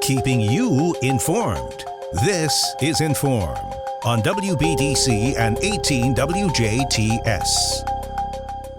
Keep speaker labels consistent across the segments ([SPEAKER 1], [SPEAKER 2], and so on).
[SPEAKER 1] Keeping you informed. This is In.form on WBDC and 18 WJTS.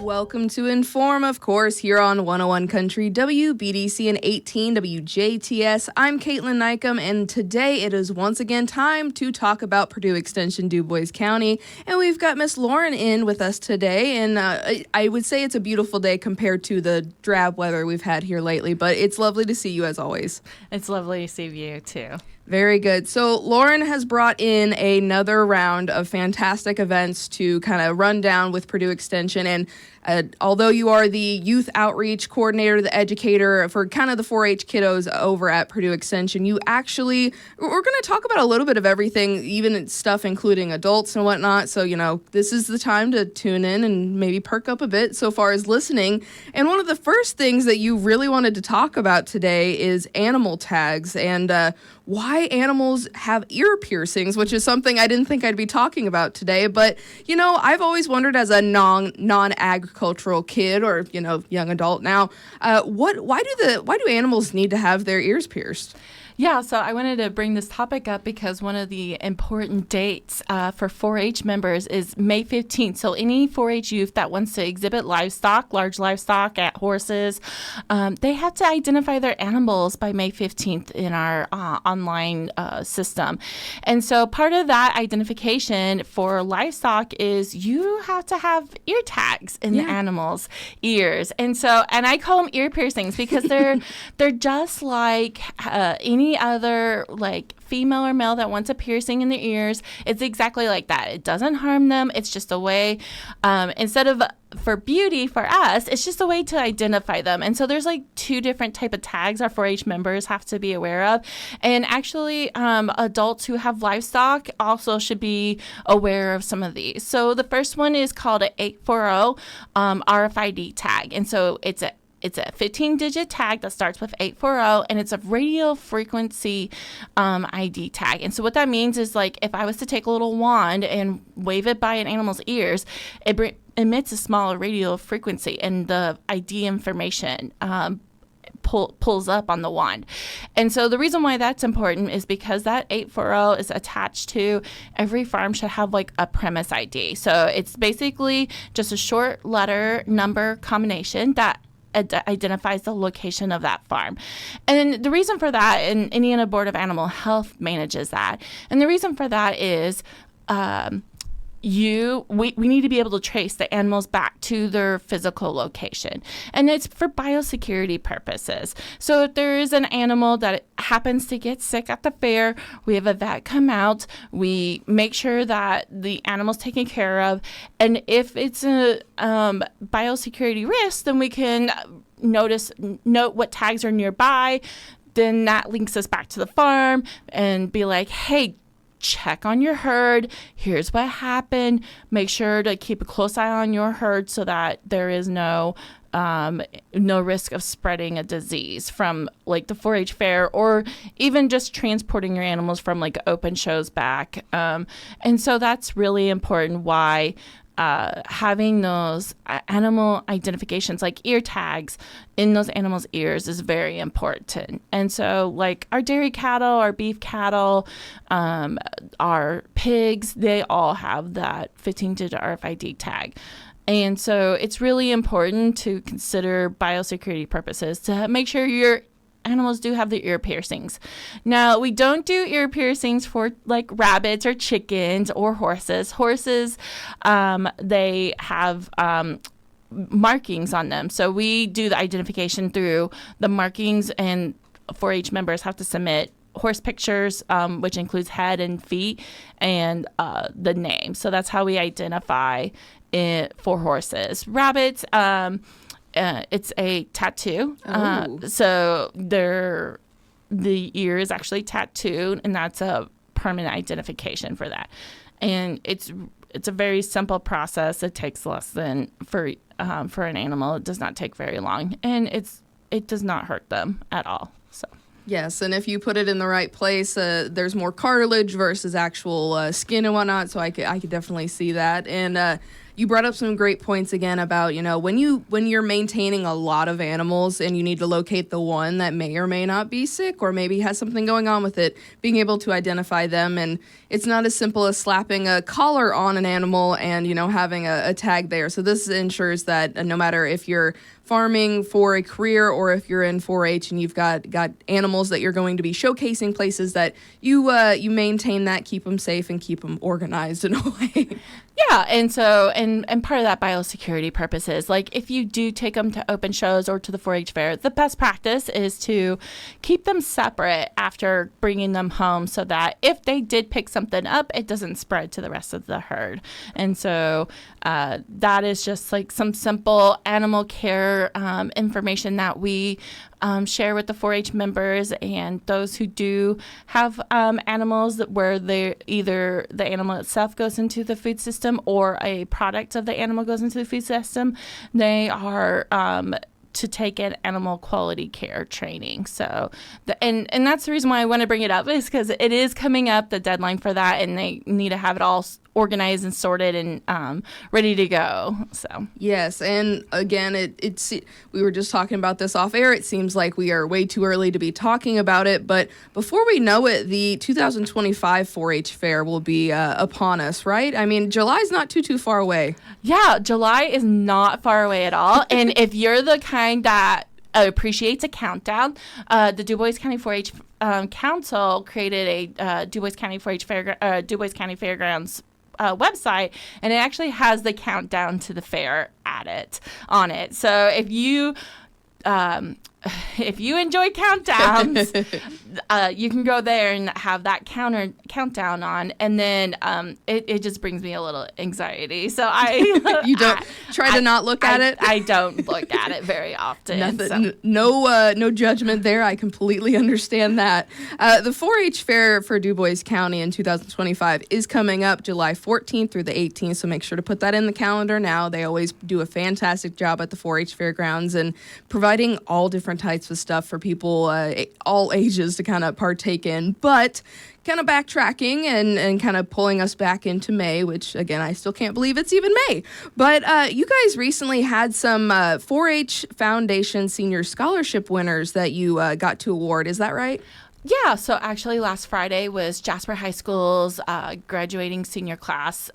[SPEAKER 2] Welcome to In.form, of course, here on 101 Country, WBDC and 18 WJTS. I'm Kaitlyn Neukam, and today it is once again time to talk about Purdue Extension, Dubois County. And we've got Miss Lauren in with us today, and I would say it's a beautiful day compared to the drab weather we've had here lately, but it's lovely to see you as always.
[SPEAKER 3] It's lovely to see you, too.
[SPEAKER 2] Very good. So Lauren has brought in another round of fantastic events to kind of run down with Purdue Extension. And although you are the youth outreach coordinator, the educator for kind of the 4-H kiddos over at Purdue Extension, we're going to talk about a little bit of everything, even stuff including adults and whatnot. So, this is the time to tune in and maybe perk up a bit so far as listening. And one of the first things that you really wanted to talk about today is animal tags and why animals have ear piercings, which is something I didn't think I'd be talking about today. But, I've always wondered as a non-agricultural kid or, young adult now, why do animals need to have their ears pierced?
[SPEAKER 3] Yeah, so I wanted to bring this topic up because one of the important dates for 4-H members is May 15th. So any 4-H youth that wants to exhibit livestock, large livestock at horses, they have to identify their animals by May 15th in our online system. And so part of that identification for livestock is you have to have ear tags in the animals' ears. And I call them ear piercings because they're just like any other like female or male that wants a piercing in their ears. It's exactly like that. It doesn't harm them. It's just a way, instead of for beauty for us, it's just a way to identify them. And so there's like two different type of tags our 4-H members have to be aware of. And actually, adults who have livestock also should be aware of some of these. So the first one is called an 840 RFID tag. And so it's a 15-digit tag that starts with 840, and it's a radio frequency ID tag. And so what that means is, like, if I was to take a little wand and wave it by an animal's ears, it emits a small radio frequency, and the ID information pulls up on the wand. And so the reason why that's important is because that 840 is attached to every farm should have like a premise ID. So it's basically just a short letter number combination that identifies the location of that farm. And the reason for that, and Indiana Board of Animal Health manages that, and the reason for that is we need to be able to trace the animals back to their physical location. And it's for biosecurity purposes. So if there is an animal that happens to get sick at the fair, we have a vet come out, we make sure that the animal's taken care of. And if it's a biosecurity risk, then we can note what tags are nearby. Then that links us back to the farm and be like, hey, check on your herd. Here's what happened. Make sure to keep a close eye on your herd so that there is no risk of spreading a disease from like the 4-H fair or even just transporting your animals from like open shows back. And so that's really important why having those animal identifications like ear tags in those animals' ears is very important. And so like our dairy cattle, our beef cattle, our pigs, they all have that 15-digit RFID tag. And so it's really important to consider biosecurity purposes to make sure your animals do have the ear piercings. Now, we don't do ear piercings for like rabbits or chickens or horses. Horses, they have markings on them. So we do the identification through the markings, and 4-H members have to submit horse pictures, which includes head and feet, and the name. So that's how we identify it for horses. Rabbits, it's a tattoo. So the ear is actually tattooed, and that's a permanent identification for that. And it's a very simple process. It takes less than for an animal. It does not take very long, and it does not hurt them at all. So.
[SPEAKER 2] Yes, and if you put it in the right place, there's more cartilage versus actual skin and whatnot, so I could definitely see that. And you brought up some great points again about, when you're maintaining a lot of animals and you need to locate the one that may or may not be sick or maybe has something going on with it, being able to identify them. And it's not as simple as slapping a collar on an animal and, having a tag there. So this ensures that no matter if you're farming for a career or if you're in 4-H and you've got animals that you're going to be showcasing places, that you maintain that, keep them safe and keep them organized in a way.
[SPEAKER 3] Yeah, and so and part of that biosecurity purposes, like if you do take them to open shows or to the 4-H fair, the best practice is to keep them separate after bringing them home so that if they did pick something up, it doesn't spread to the rest of the herd. And so that is just like some simple animal care information that we share with the 4-H members and those who do have animals where they either the animal itself goes into the food system or a product of the animal goes into the food system. They are to take an animal quality care training. So, and that's the reason why I want to bring it up is because it is coming up, the deadline for that, and they need to have it all organized and sorted and ready to go. So
[SPEAKER 2] yes, and again, it's we were just talking about this off air. It seems like we are way too early to be talking about it, but before we know it, the 2025 4-H fair will be upon us, right? I mean, July's not too far away.
[SPEAKER 3] Yeah, July is not far away at all. And if you're the kind that appreciates a countdown, the Dubois County 4-H Council created a Dubois County 4-H Dubois County Fairgrounds website, and it actually has the countdown to the fair on it. So if you enjoy countdowns, you can go there and have that countdown on, and then it just brings me a little anxiety. So
[SPEAKER 2] you don't try to not look at it.
[SPEAKER 3] I don't look at it very often.
[SPEAKER 2] Nothing, no judgment there. I completely understand that. The 4-H fair for Dubois County in 2025 is coming up July 14th through the 18th. So make sure to put that in the calendar now. They always do a fantastic job at the 4-H fairgrounds and providing all different types of stuff for people all ages to kind of partake in. But kind of backtracking and kind of pulling us back into May, which again, I still can't believe it's even May. But you guys recently had some 4-H Foundation Senior Scholarship winners that you got to award. Is that right?
[SPEAKER 3] Yeah, so actually last Friday was Jasper High School's graduating senior class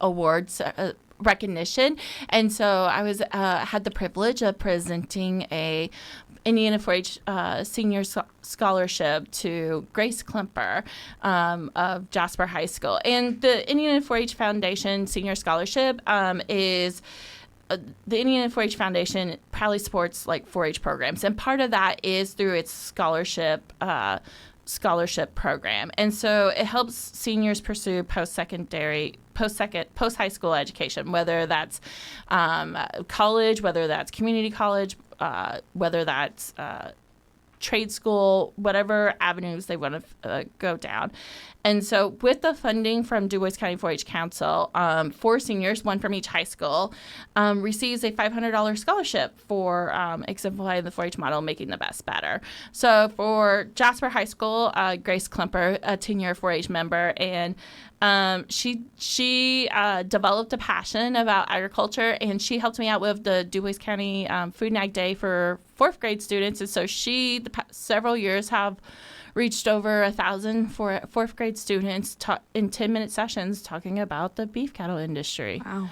[SPEAKER 3] awards recognition, and so I was had the privilege of presenting a Indiana 4-H senior scholarship to Grace Klemper of Jasper High School. And the Indiana 4-H Foundation Senior Scholarship is the Indiana 4-H Foundation proudly supports like 4-H programs, and part of that is through its scholarship program. And so it helps seniors pursue post-high school education, whether that's college, whether that's community college, whether that's trade school, whatever avenues they want to go down. And so with the funding from Dubois County 4-H Council, 4 seniors, one from each high school, receives a $500 scholarship for exemplifying the 4-H model, making the best better. So for Jasper High School, Grace Klemper, a 10-year 4-H member, and she developed a passion about agriculture, and she helped me out with the Dubois County Food and Ag Day for 4th grade students. And so the past several years have reached over 1,000 for 4th grade students in 10-minute sessions talking about the beef cattle industry.
[SPEAKER 2] Wow.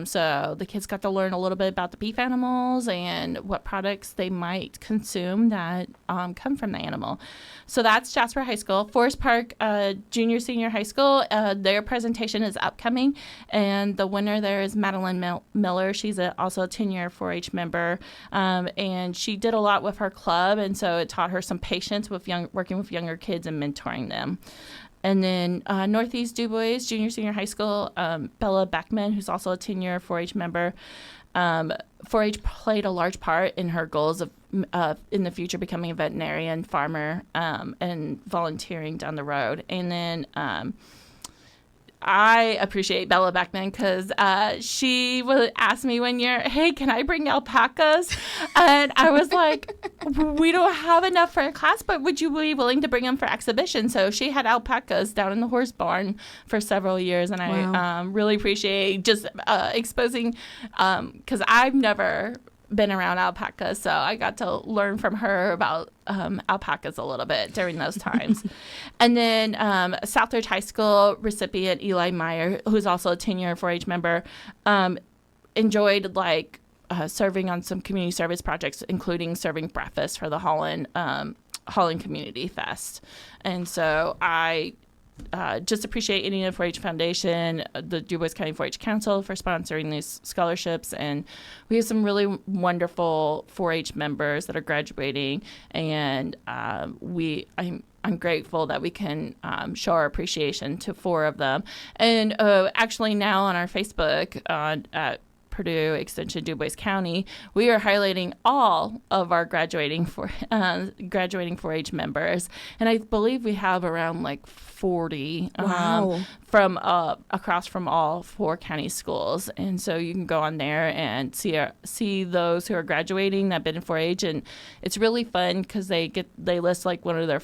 [SPEAKER 3] So the kids got to learn a little bit about the beef animals and what products they might consume that come from the animal. So that's Jasper High School. Forest Park Junior Senior High School, their presentation is upcoming, and the winner there is Madeline Miller. She's also a 10-year 4-H member, and she did a lot with her club, and so it taught her some patience with working with younger kids and mentoring them. And then Northeast Dubois Junior Senior High School, Bella Beckman, who's also a 10-year 4-H member. 4-H played a large part in her goals of in the future becoming a veterinarian, farmer, and volunteering down the road. And then I appreciate Bella Beckman because she would ask me one year, hey, can I bring alpacas? And I was like, we don't have enough for a class, but would you be willing to bring them for exhibition? So she had alpacas down in the horse barn for several years, and I really appreciate just exposing, because I've never been around alpacas, so I got to learn from her about alpacas a little bit during those times. And then Southridge High School recipient Eli Meyer, who's also a 10-year 4-H member, enjoyed serving on some community service projects, including serving breakfast for the Holland Community Fest. And so I just appreciate Indiana 4-H Foundation, the Dubois County 4-H Council for sponsoring these scholarships, and we have some really wonderful 4-H members that are graduating, and I'm grateful that we can show our appreciation to 4 of them. And actually now on our Facebook at Purdue Extension Dubois County, we are highlighting all of our graduating 4-H members, and I believe we have around 40 from across from all 4 county schools. And so you can go on there and see those who are graduating that've been in 4-H, and it's really fun because they list one of their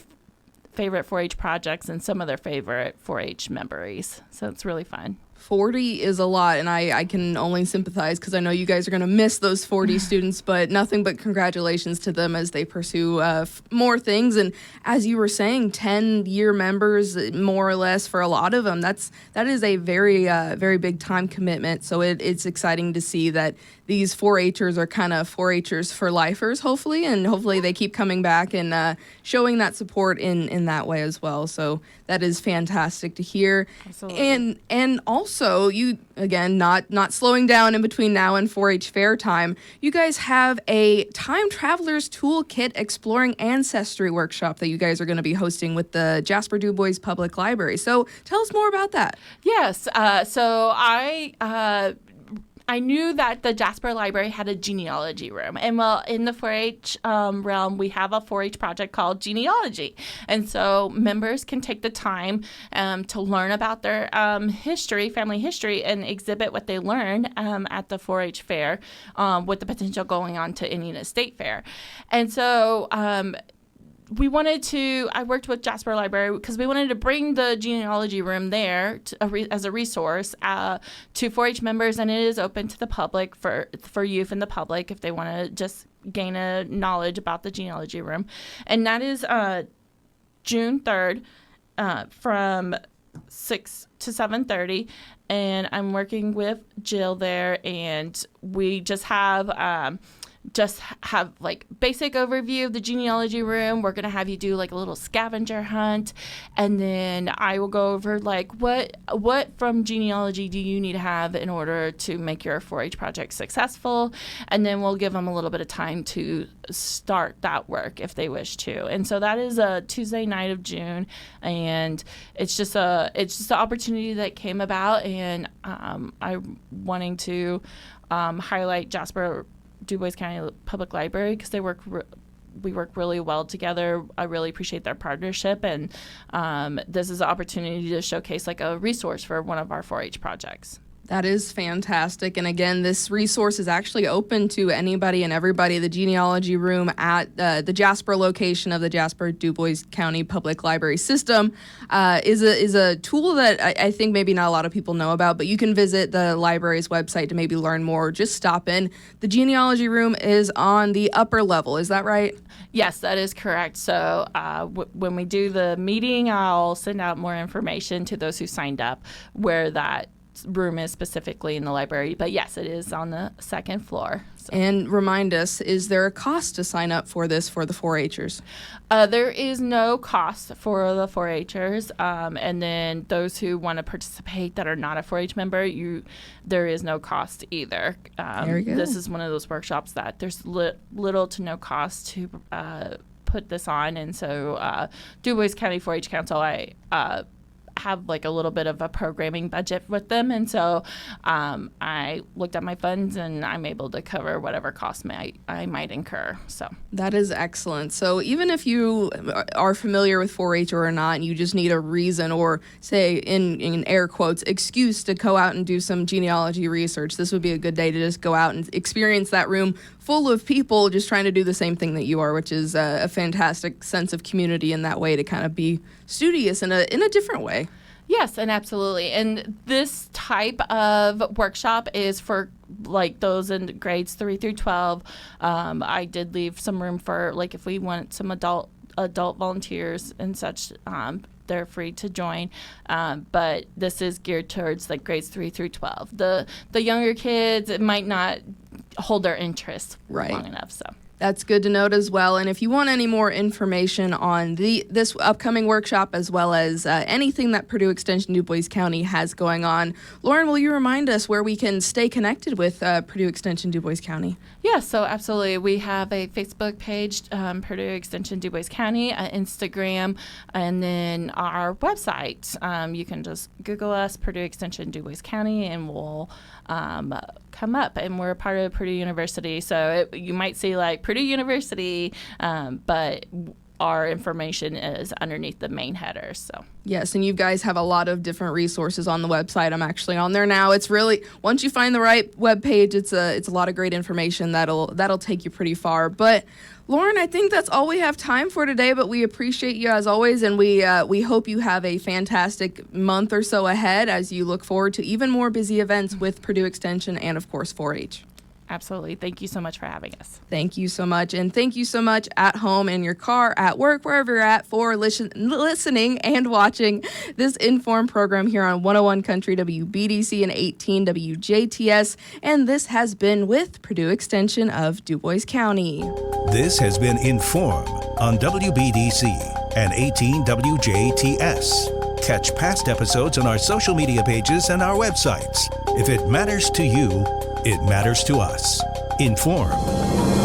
[SPEAKER 3] favorite 4-H projects and some of their favorite 4-H memories. So it's really fun.
[SPEAKER 2] 40 is a lot, and I can only sympathize because I know you guys are going to miss those 40 students, but nothing but congratulations to them as they pursue more things. And as you were saying, 10-year members, more or less, for a lot of them, that is a very, very big time commitment. So it's exciting to see that these 4-Hers are kind of 4-Hers for lifers, hopefully, and hopefully they keep coming back and showing that support in that way as well. So that is fantastic to hear. Absolutely. And also, you, again, not slowing down in between now and 4-H fair time, you guys have a Time Traveler's Toolkit Exploring Ancestry workshop that you guys are going to be hosting with the Jasper Dubois Public Library. So tell us more about that.
[SPEAKER 3] Yes. So I knew that the Jasper Library had a genealogy room. And well, in the 4-H realm, we have a 4-H project called Genealogy. And so members can take the time to learn about their history, family history, and exhibit what they learned at the 4-H fair with the potential going on to Indiana State Fair. And so I worked with Jasper Library because we wanted to bring the genealogy room there as a resource to 4-H members, and it is open to the public for youth and the public if they want to just gain a knowledge about the genealogy room. And that is June 3rd from 6 to 7:30, and I'm working with Jill there, and we just have basic overview of the genealogy room. We're going to have you do a little scavenger hunt, and then I will go over what from genealogy do you need to have in order to make your 4-H project successful, and then we'll give them a little bit of time to start that work if they wish to. And so that is a Tuesday night of June, and it's just an opportunity that came about, and I'm wanting to highlight Jasper Dubois County Public Library because we work really well together. I really appreciate their partnership, and this is an opportunity to showcase a resource for one of our 4-H projects.
[SPEAKER 2] That is fantastic. And again, this resource is actually open to anybody and everybody. The genealogy room at the Jasper location of the Jasper Dubois County Public Library system is a tool that I think maybe not a lot of people know about, but you can visit the library's website to maybe learn more or just stop in. The genealogy room is on the upper level. Is that right?
[SPEAKER 3] Yes, that is correct. So when we do the meeting, I'll send out more information to those who signed up where that room is specifically in the library. But yes, it is on the second floor. So.
[SPEAKER 2] And remind us, is there a cost to sign up for this for the 4-Hers?
[SPEAKER 3] There is no cost for the 4-Hers. And then those who want to participate that are not a 4-H member, there is no cost either.
[SPEAKER 2] Very good.
[SPEAKER 3] This is one of those workshops that there's little to no cost to put this on. And so Du Bois County 4-H Council, I have like a little bit of a programming budget with them. And so I looked at my funds and I'm able to cover whatever costs I might incur. So
[SPEAKER 2] that is excellent. So even if you are familiar with 4-H or not, and you just need a reason or say in air quotes, excuse to go out and do some genealogy research, this would be a good day to just go out and experience that room full of people just trying to do the same thing that you are, which is a fantastic sense of community in that way to kind of be studious in a different way.
[SPEAKER 3] Yes, and absolutely. And this type of workshop is for like those in grades 3 through 12. I did leave some room for like if we want some adult volunteers and such. They're free to join, but this is geared towards like grades 3 through 12. The younger kids, it might not hold their interest long enough. So
[SPEAKER 2] that's good to note as well. And if you want any more information on this upcoming workshop, as well as anything that Purdue Extension Dubois County has going on, Lauren, will you remind us where we can stay connected with Purdue Extension Dubois County?
[SPEAKER 3] Yeah, so absolutely. We have a Facebook page, Purdue Extension Dubois County, Instagram, and then our website. You can just Google us, Purdue Extension Dubois County, and we'll come up. And we're part of Purdue University, so you might see like Purdue University, but our information is underneath the main header. So
[SPEAKER 2] yes, and you guys have a lot of different resources on the website. I'm actually on there now. It's really, once you find the right web page, it's a lot of great information that'll take you pretty far. But Lauren, I think that's all we have time for today, but we appreciate you as always, and we hope you have a fantastic month or so ahead as you look forward to even more busy events with Purdue Extension and, of course, 4-H.
[SPEAKER 3] Absolutely. Thank you so much for having us.
[SPEAKER 2] Thank you so much. And thank you so much at home, in your car, at work, wherever you're at, for listening and watching this In.form program here on 101 Country WBDC and 18 WJTS. And this has been with Purdue Extension of Dubois County.
[SPEAKER 1] This has been In.form on WBDC and 18 WJTS. Catch past episodes on our social media pages and our websites. If it matters to you, it matters to us. In.form.